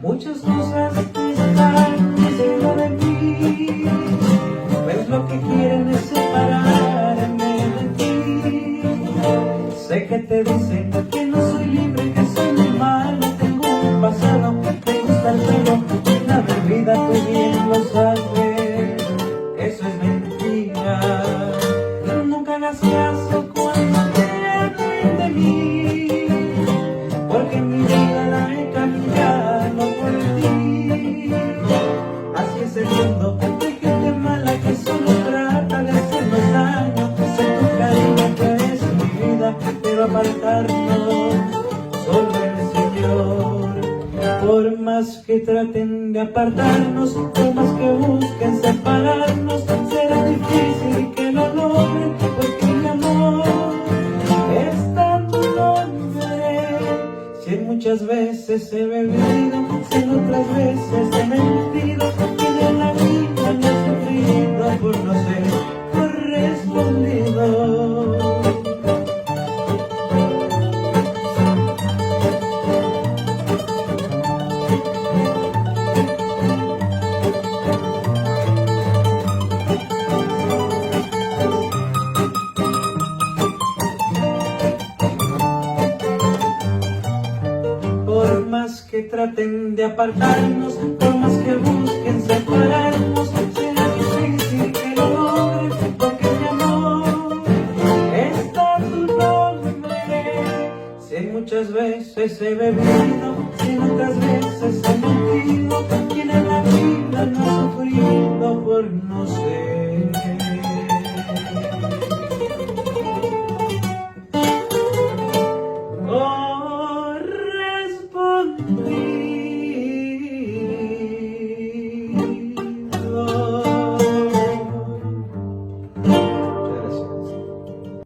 Muchas cosas están diciendo de mí, pues lo que quieren es separarme de ti. Sé que te dicen que no soy libre, que soy muy malo, tengo un pasado, te gusta el pelo, la bebida, tú bien lo sabes, eso es mentira. Nunca hagas caso cuando te hablen de mí, porque en mi vida la he cambiado por ti. Así es el mundo de gente mala que solo trata de hacernos daño. Sé tu cariño que es mi vida, pero apartarnos solo el Señor. Por más que traten de apartarnos, por más que busquen separarnos, será difícil que lo logren, porque mi amor está tu nombre. Si en muchas veces he bebido, si en otras veces he mentido, y de la vida me he sufrido por no ser correspondido. Por más que traten de apartarnos, por más que busquen separarnos, será difícil que lo logren, porque mi amor está tu nombre. Si muchas veces he bebido, si en otras veces he mentido,